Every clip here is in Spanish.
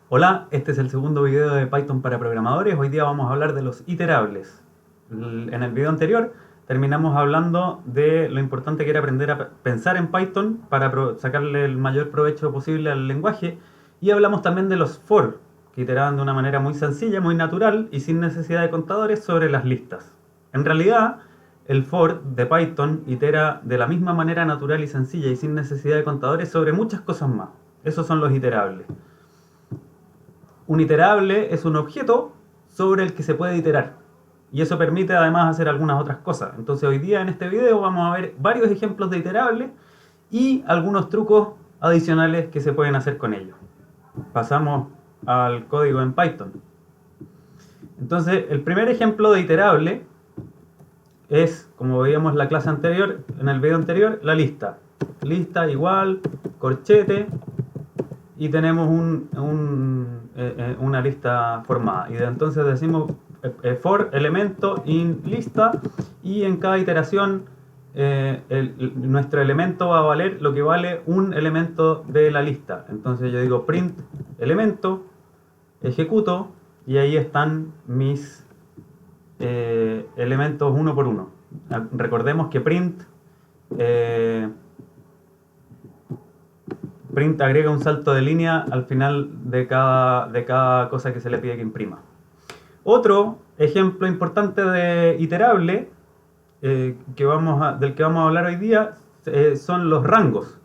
Hola, este es el segundo video de Python para programadores. Hoy día vamos a hablar de los iterables. En el video anterior terminamos hablando de lo importante que era aprender a pensar en Python para sacarle el mayor provecho posible al lenguaje, y hablamos también de los for, que iteraban de una manera muy sencilla, muy natural y sin necesidad de contadores sobre las listas. En realidad, el for de Python itera de la misma manera natural y sencilla y sin necesidad de contadores sobre muchas cosas más. Esos son los iterables. Un iterable es un objeto sobre el que se puede iterar. Y eso permite además hacer algunas otras cosas. Entonces hoy día en este video vamos a ver varios ejemplos de iterables y algunos trucos adicionales que se pueden hacer con ellos. Pasamos al código en Python. Entonces el primer ejemplo de iterable es, como veíamos en la clase anterior, en el video anterior, la lista. Lista igual, corchete, y tenemos una lista formada. Y entonces decimos for elemento in lista, y en cada iteración nuestro elemento va a valer lo que vale un elemento de la lista. Entonces yo digo print elemento, ejecuto, y ahí están mis elementos uno por uno. Recordemos que print agrega un salto de línea al final de cada cosa que se le pide que imprima. Otro ejemplo importante de iterable del que vamos a hablar hoy día son los rangos.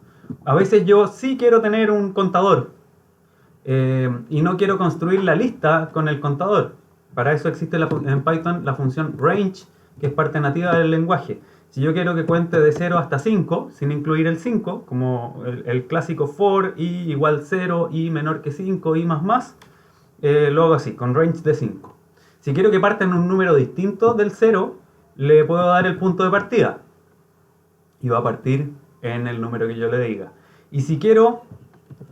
A veces yo sí quiero tener un contador y no quiero construir la lista con el contador. Para eso existe en Python la función range, que es parte nativa del lenguaje. Si yo quiero que cuente de 0 hasta 5, sin incluir el 5, como el clásico for, i igual 0, i menor que 5, i más, lo hago así, con range de 5. Si quiero que parta en un número distinto del 0, le puedo dar el punto de partida, y va a partir en el número que yo le diga. Y si quiero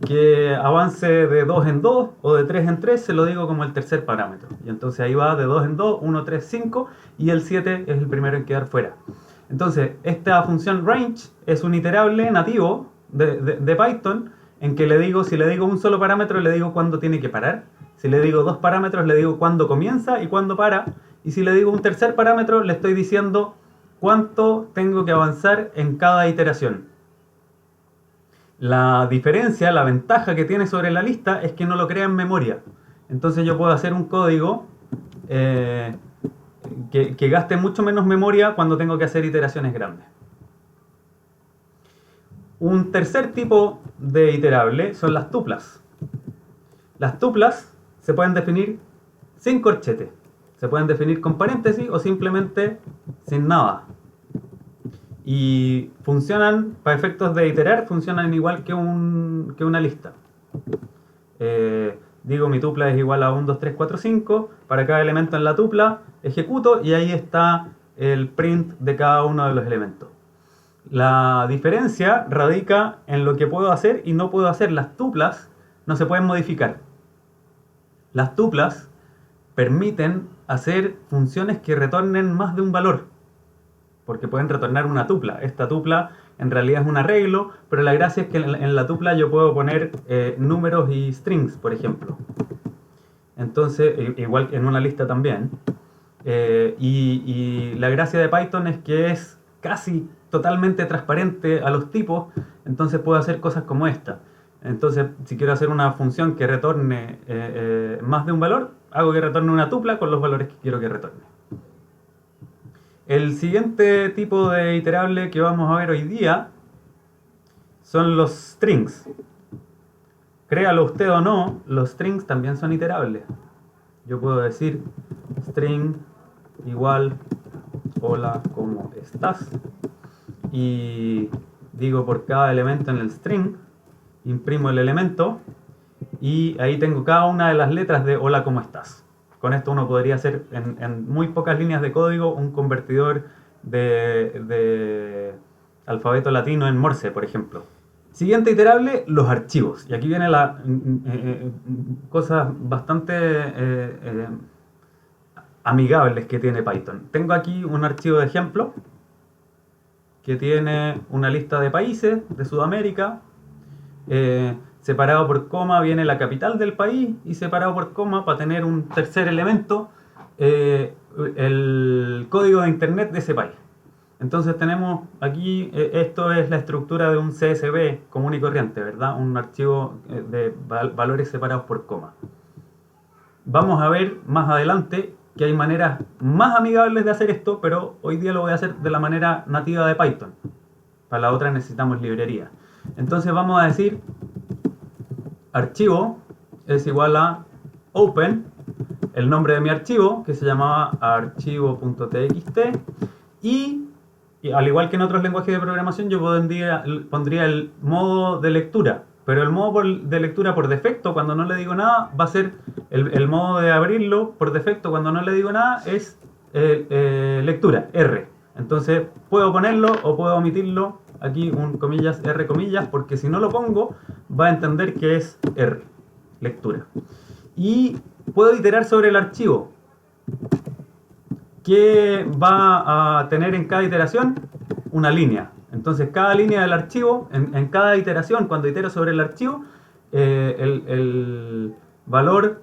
que avance de 2 en 2 o de 3 en 3, se lo digo como el tercer parámetro. Y entonces ahí va de 2 en 2, 1, 3, 5, y el 7 es el primero en quedar fuera. Entonces, esta función range es un iterable nativo de Python, en que si le digo un solo parámetro, le digo cuándo tiene que parar. Si le digo dos parámetros, le digo cuándo comienza y cuándo para. Y si le digo un tercer parámetro, le estoy diciendo cuánto tengo que avanzar en cada iteración. La diferencia, la ventaja que tiene sobre la lista es que no lo crea en memoria. Entonces yo puedo hacer un código que gaste mucho menos memoria cuando tengo que hacer iteraciones grandes. Un tercer tipo de iterable son las tuplas. Las tuplas se pueden definir sin corchete. Se pueden definir con paréntesis o simplemente sin nada. Y funcionan, para efectos de iterar, funcionan igual que una lista. Digo mi tupla es igual a 1, 2, 3, 4, 5. Para cada elemento en la tupla ejecuto y ahí está el print de cada uno de los elementos. La diferencia radica en lo que puedo hacer y no puedo hacer. Las tuplas no se pueden modificar. Las tuplas permiten hacer funciones que retornen más de un valor, porque pueden retornar una tupla. Esta tupla en realidad es un arreglo, pero la gracia es que en la tupla yo puedo poner números y strings, por ejemplo. Entonces, igual que en una lista también. Y la gracia de Python es que es casi totalmente transparente a los tipos, entonces puedo hacer cosas como esta. Entonces, si quiero hacer una función que retorne más de un valor, hago que retorne una tupla con los valores que quiero que retorne. El siguiente tipo de iterable que vamos a ver hoy día son los strings. Créalo usted o no, los strings también son iterables. Yo puedo decir string igual hola, ¿cómo estás? Y digo por cada elemento en el string, imprimo el elemento y ahí tengo cada una de las letras de hola, ¿cómo estás? Con esto uno podría hacer en muy pocas líneas de código un convertidor de alfabeto latino en Morse, por ejemplo. Siguiente iterable, los archivos. Y aquí viene la cosas bastante amigables que tiene Python. Tengo aquí un archivo de ejemplo que tiene una lista de países de Sudamérica. separado por coma viene la capital del país y separado por coma para tener un tercer elemento, el código de internet de ese país. Entonces tenemos aquí, esto es la estructura de un CSV común y corriente, ¿verdad? Un archivo de valores separados por coma. Vamos a ver más adelante que hay maneras más amigables de hacer esto, pero hoy día lo voy a hacer de la manera nativa de Python. Para la otra necesitamos librería. Entonces vamos a decir archivo es igual a open, el nombre de mi archivo, que se llamaba archivo.txt, y al igual que en otros lenguajes de programación, yo pondría el modo de lectura. Pero el modo de lectura por defecto, cuando no le digo nada, va a ser el modo de abrirlo por defecto, cuando no le digo nada, es lectura, R. Entonces puedo ponerlo o puedo omitirlo, aquí un comillas, R comillas, porque si no lo pongo, va a entender que es R, lectura. Y puedo iterar sobre el archivo. ¿Qué va a tener en cada iteración? Una línea. Entonces cada línea del archivo, en cada iteración, cuando itero sobre el archivo, el valor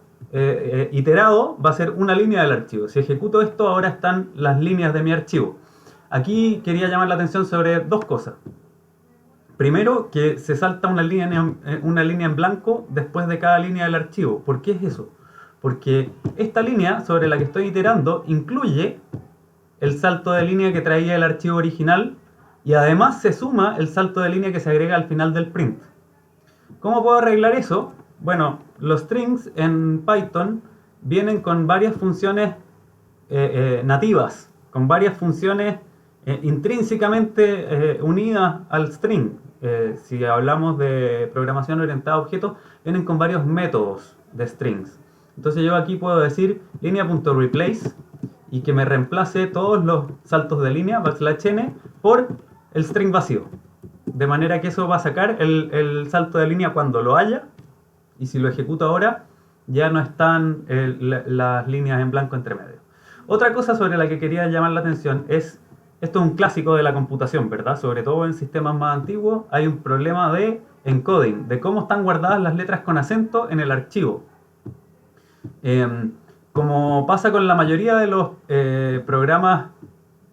iterado va a ser una línea del archivo. Si ejecuto esto, ahora están las líneas de mi archivo. Aquí quería llamar la atención sobre dos cosas. Primero, que se salta una línea en blanco después de cada línea del archivo. ¿Por qué es eso? Porque esta línea sobre la que estoy iterando incluye el salto de línea que traía el archivo original y además se suma el salto de línea que se agrega al final del print. ¿Cómo puedo arreglar eso? Bueno, los strings en Python vienen con varias funciones nativas, con varias funciones intrínsecamente unidas al string. Si hablamos de programación orientada a objetos, vienen con varios métodos de strings. Entonces yo aquí puedo decir línea.replace y que me reemplace todos los saltos de línea, \n, por el string vacío. De manera que eso va a sacar el salto de línea cuando lo haya, y si lo ejecuto ahora, ya no están las líneas en blanco entre medio. Otra cosa sobre la que quería llamar la atención es, esto es un clásico de la computación, ¿verdad? Sobre todo en sistemas más antiguos hay un problema de encoding, de cómo están guardadas las letras con acento en el archivo. Como pasa con la mayoría de los programas,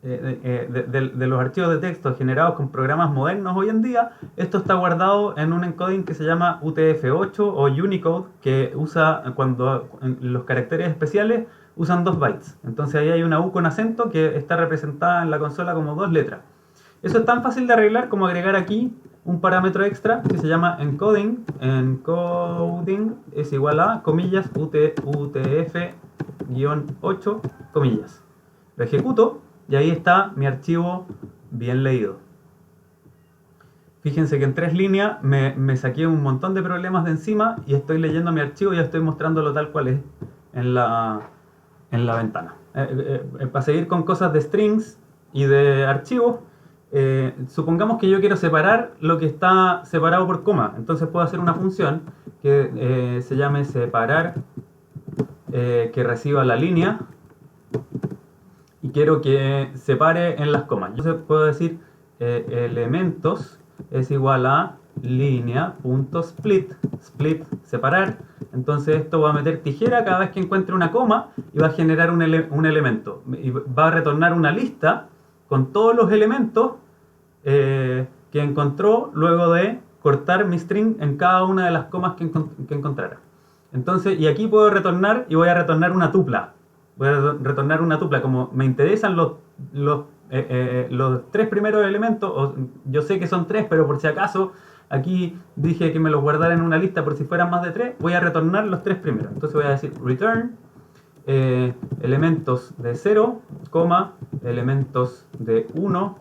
de los archivos de texto generados con programas modernos hoy en día, esto está guardado en un encoding que se llama UTF-8 o Unicode, que usa cuando los caracteres especiales usan 2 bytes. Entonces ahí hay una U con acento que está representada en la consola como 2 letras. Eso es tan fácil de arreglar como agregar aquí un parámetro extra que se llama encoding. Encoding es igual a, comillas, UTF-8, comillas. Lo ejecuto y ahí está mi archivo bien leído. Fíjense que en 3 líneas me saqué un montón de problemas de encima y estoy leyendo mi archivo y ya estoy mostrándolo tal cual es en la ventana. Para seguir con cosas de strings y de archivos, supongamos que yo quiero separar lo que está separado por coma. Entonces puedo hacer una función que se llame separar, que reciba la línea y quiero que separe en las comas. Yo puedo decir elementos es igual a línea.split, split, separar. Entonces esto va a meter tijera cada vez que encuentre una coma y va a generar un elemento. Y va a retornar una lista con todos los elementos que encontró luego de cortar mi string en cada una de las comas que encontrara. Entonces, y aquí puedo retornar y voy a retornar una tupla. Voy a retornar una tupla. Como me interesan los 3 primeros elementos, o yo sé que son 3, pero por si acaso aquí dije que me los guardara en una lista por si fueran más de 3, voy a retornar los 3 primeros. Entonces voy a decir return elementos de 0, elementos de 1,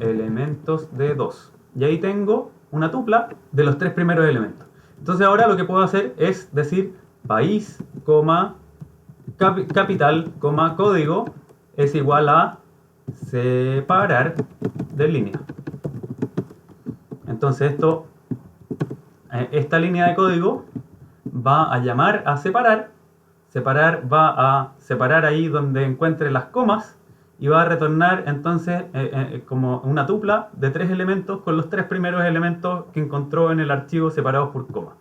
elementos de 2. Y ahí tengo una tupla de los 3 primeros elementos. Entonces ahora lo que puedo hacer es decir país, capital, código es igual a separar de línea. Entonces esta línea de código va a llamar a separar va a separar ahí donde encuentre las comas y va a retornar entonces como una tupla de 3 elementos con los 3 primeros elementos que encontró en el archivo separados por coma.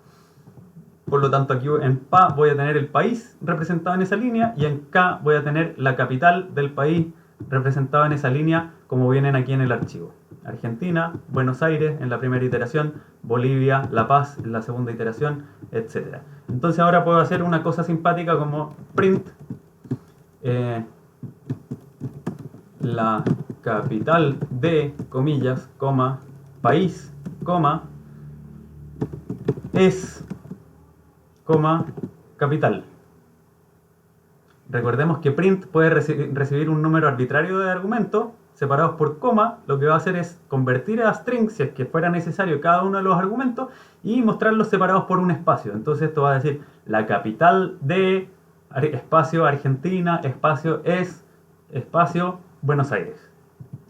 Por lo tanto, aquí en PA voy a tener el país representado en esa línea y en K voy a tener la capital del país representado en esa línea como vienen aquí en el archivo. Argentina, Buenos Aires en la primera iteración, Bolivia, La Paz en la segunda iteración, etc. Entonces ahora puedo hacer una cosa simpática como print la capital de, comillas, coma, país, coma, es, coma, capital. Recordemos que print puede recibir un número arbitrario de argumentos separados por coma. Lo que va a hacer es convertir a string, si es que fuera necesario, cada uno de los argumentos y mostrarlos separados por un espacio. Entonces esto va a decir la capital de, espacio Argentina, espacio es, espacio Buenos Aires.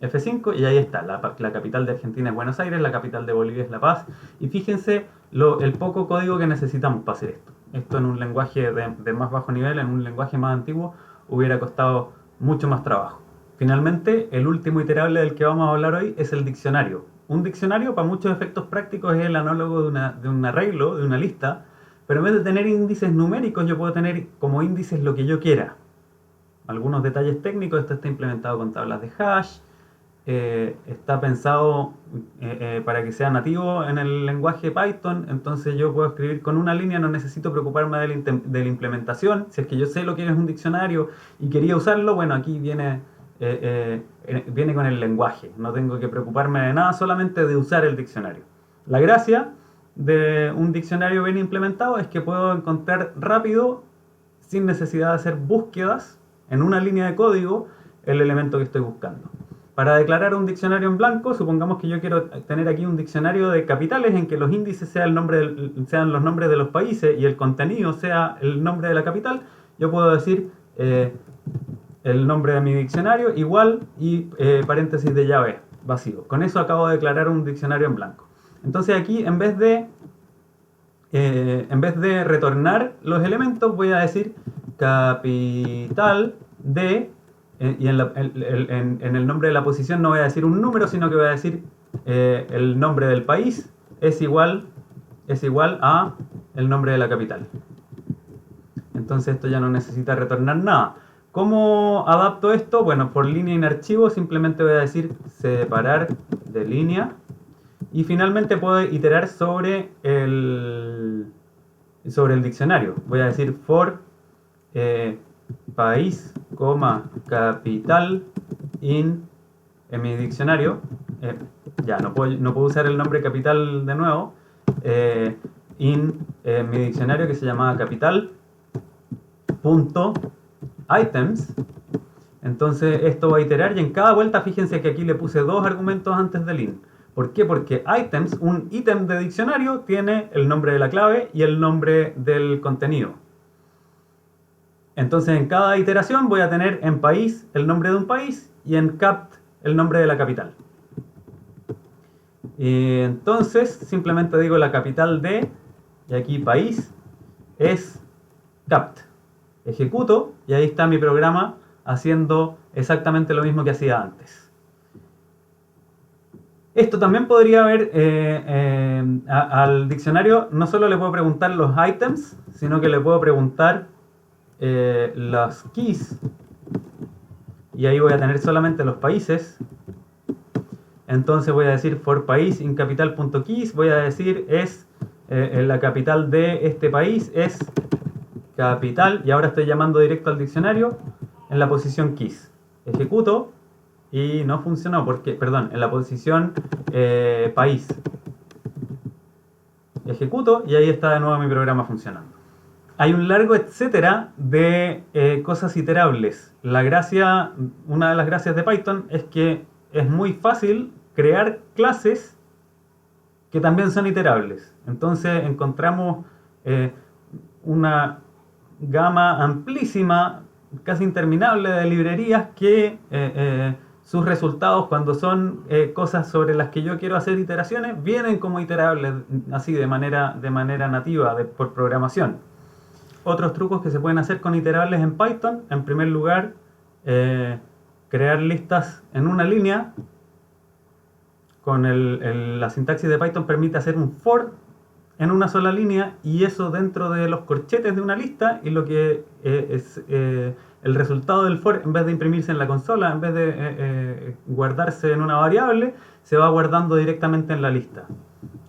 F5 y ahí está, la capital de Argentina es Buenos Aires, la capital de Bolivia es La Paz. Y fíjense el poco código que necesitamos para hacer esto. Esto en un lenguaje de más bajo nivel, en un lenguaje más antiguo, hubiera costado mucho más trabajo. Finalmente, el último iterable del que vamos a hablar hoy es el diccionario. Un diccionario, para muchos efectos prácticos, es el análogo de un arreglo, de una lista, pero en vez de tener índices numéricos, yo puedo tener como índices lo que yo quiera. Algunos detalles técnicos, esto está implementado con tablas de hash, está pensado para que sea nativo en el lenguaje Python, entonces yo puedo escribir con una línea, no necesito preocuparme de la implementación. Si es que yo sé lo que es un diccionario y quería usarlo, bueno, aquí viene con el lenguaje, no tengo que preocuparme de nada, solamente de usar el diccionario. La gracia de un diccionario bien implementado es que puedo encontrar rápido, sin necesidad de hacer búsquedas en una línea de código, el elemento que estoy buscando. Para declarar un diccionario en blanco, supongamos que yo quiero tener aquí un diccionario de capitales en que los índices sean los nombres de los países y el contenido sea el nombre de la capital. Yo puedo decir el nombre de mi diccionario igual y paréntesis de llave vacío. Con eso acabo de declarar un diccionario en blanco. Entonces aquí en vez de retornar los elementos voy a decir capital de... y en el nombre de la posición no voy a decir un número, sino que voy a decir el nombre del país es igual a el nombre de la capital. Entonces esto ya no necesita retornar nada. ¿Cómo adapto esto? Bueno, por línea en archivo simplemente voy a decir separar de línea y finalmente puedo iterar sobre el diccionario. Voy a decir for país, capital en mi diccionario. Ya, no puedo usar el nombre capital de nuevo. Mi diccionario que se llamaba capital.items. Entonces esto va a iterar y en cada vuelta fíjense que aquí le puse 2 argumentos antes del in. ¿Por qué? Porque items, un ítem de diccionario, tiene el nombre de la clave y el nombre del contenido. Entonces en cada iteración voy a tener en país el nombre de un país y en capt el nombre de la capital. Y entonces simplemente digo la capital de, y aquí país, es capt. Ejecuto y ahí está mi programa haciendo exactamente lo mismo que hacía antes. Esto también podría haber al diccionario, no solo le puedo preguntar los items, sino que le puedo preguntar las keys, y ahí voy a tener solamente los países. Entonces voy a decir for país in capital.keys, voy a decir es la capital de este país es capital, y ahora estoy llamando directo al diccionario en la posición keys. Ejecuto y no funcionó porque, perdón, en la posición país. Ejecuto y ahí está de nuevo mi programa funcionando. Hay un largo etcétera de cosas iterables. Una de las gracias de Python es que es muy fácil crear clases que también son iterables. Entonces encontramos una gama amplísima, casi interminable de librerías que sus resultados, cuando son cosas sobre las que yo quiero hacer iteraciones, vienen como iterables, así de manera nativa, por programación. Otros trucos que se pueden hacer con iterables en Python, en primer lugar, crear listas en una línea. Con la sintaxis de Python permite hacer un for en una sola línea, y eso dentro de los corchetes de una lista, y lo que es el resultado del for, en vez de imprimirse en la consola, en vez de guardarse en una variable, se va guardando directamente en la lista.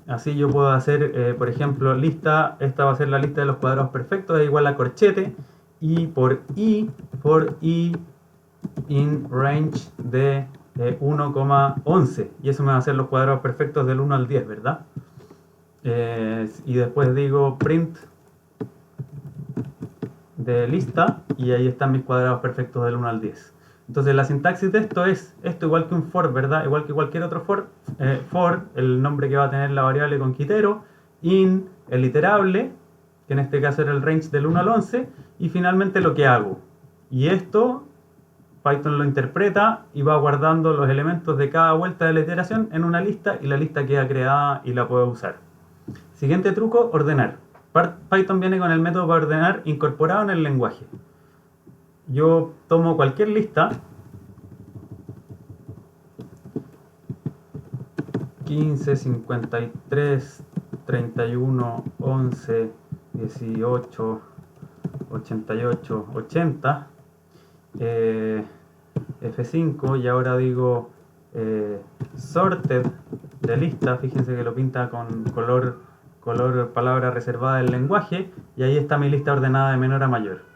Así yo puedo hacer, por ejemplo, lista, esta va a ser la lista de los cuadrados perfectos, es igual a corchete, y por i, for i in range de 1,11, y eso me va a hacer los cuadrados perfectos del 1 al 10, ¿verdad? Y después digo print de lista, y ahí están mis cuadrados perfectos del 1 al 10. Entonces la sintaxis de esto es esto, igual que un for, ¿verdad? Igual que cualquier otro for. For, el nombre que va a tener la variable con quitero, in, el iterable, que en este caso era el range del 1 al 11, y finalmente lo que hago. Y esto Python lo interpreta y va guardando los elementos de cada vuelta de la iteración en una lista, y la lista queda creada y la puedo usar. Siguiente truco, ordenar. Python viene con el método para ordenar incorporado en el lenguaje. Yo tomo cualquier lista, 15, 53, 31, 11, 18, 88, 80, F5, y ahora digo sorted de lista. Fíjense que lo pinta con color palabra reservada del lenguaje, y ahí está mi lista ordenada de menor a mayor.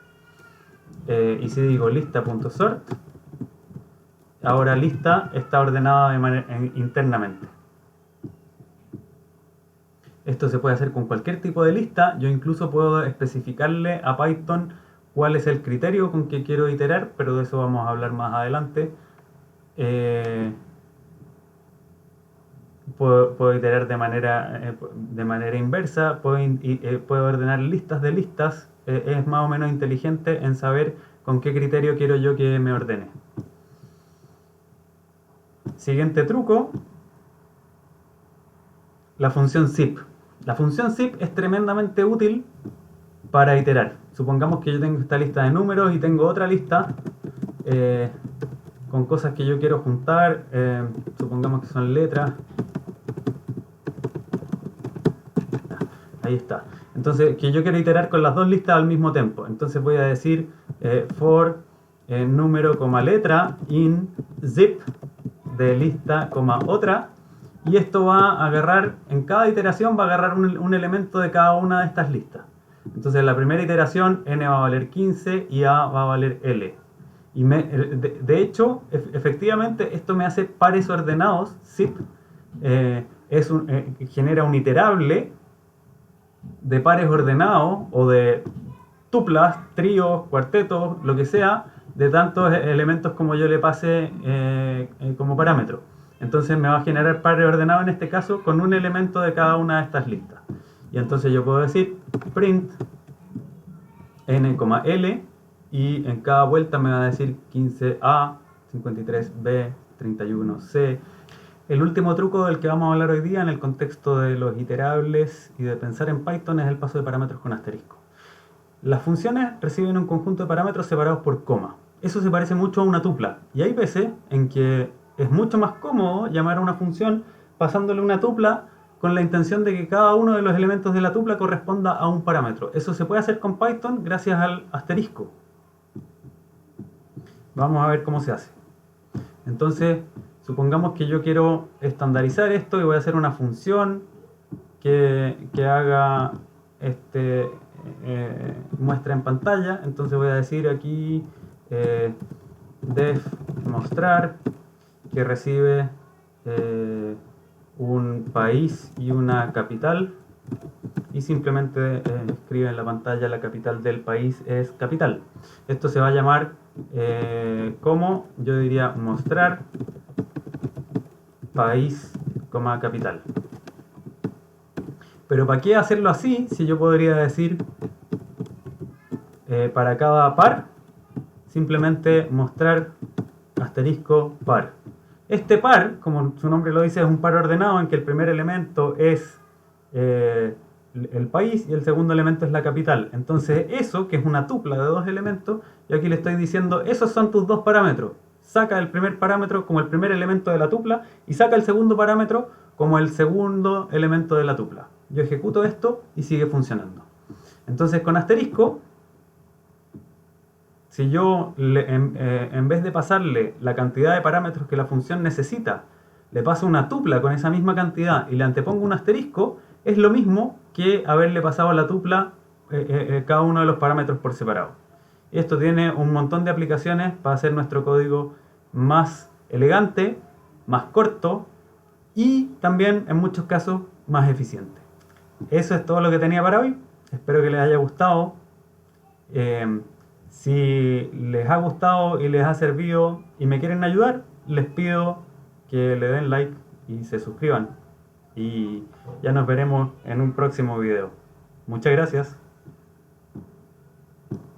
Y si digo lista.sort, ahora lista está ordenada internamente. Esto se puede hacer con cualquier tipo de lista. Yo incluso puedo especificarle a Python cuál es el criterio con que quiero iterar, pero de eso vamos a hablar más adelante. Puedo iterar de manera inversa, puedo ordenar listas de listas. Es más o menos inteligente en saber con qué criterio quiero yo que me ordene. Siguiente truco, la función zip. La función zip es tremendamente útil para iterar. Supongamos que yo tengo esta lista de números y tengo otra lista con cosas que yo quiero juntar. Supongamos que son letras. Ahí está. Entonces, que yo quiero iterar con las dos listas al mismo tiempo. Entonces voy a decir for número, letra, in zip de lista, otra. Y esto va a agarrar, en cada iteración va a agarrar un elemento de cada una de estas listas. Entonces en la primera iteración n va a valer 15 y a va a valer l. Y de hecho, efectivamente, esto me hace pares ordenados. Zip genera un iterable de pares ordenados, o de tuplas, tríos, cuartetos, lo que sea, de tantos elementos como yo le pase como parámetro. Entonces me va a generar pares ordenados en este caso con un elemento de cada una de estas listas. Y entonces yo puedo decir print n, l, y en cada vuelta me va a decir 15a, 53b, 31c. El último truco del que vamos a hablar hoy día en el contexto de los iterables y de pensar en Python es el paso de parámetros con asterisco. Las funciones reciben un conjunto de parámetros separados por coma. Eso se parece mucho a una tupla, y hay veces en que es mucho más cómodo llamar a una función pasándole una tupla con la intención de que cada uno de los elementos de la tupla corresponda a un parámetro. Eso se puede hacer con Python gracias al asterisco. Vamos a ver cómo se hace. Entonces, supongamos que yo quiero estandarizar esto y voy a hacer una función que haga muestra en pantalla. Entonces voy a decir aquí def mostrar, que recibe un país y una capital, y simplemente escribe en la pantalla la capital del país es capital. Esto se va a llamar como, yo diría, mostrar país, capital. Pero ¿para qué hacerlo así si yo podría decir para cada par simplemente mostrar asterisco par? Este par, como su nombre lo dice, es un par ordenado en que el primer elemento es el país y el segundo elemento es la capital. Entonces eso, que es una tupla de dos elementos, yo aquí le estoy diciendo, esos son tus dos parámetros. saca el primer parámetro como el primer elemento de la tupla y saca el segundo parámetro como el segundo elemento de la tupla. Yo ejecuto esto y sigue funcionando. Entonces con asterisco, si yo en vez de pasarle la cantidad de parámetros que la función necesita, le paso una tupla con esa misma cantidad y le antepongo un asterisco, es lo mismo que haberle pasado a la tupla cada uno de los parámetros por separado. Esto tiene un montón de aplicaciones para hacer nuestro código más elegante, más corto y también en muchos casos más eficiente. Eso es todo lo que tenía para hoy. Espero que les haya gustado. Si les ha gustado y les ha servido y me quieren ayudar, les pido que le den like y se suscriban. Y ya nos veremos en un próximo video. Muchas gracias.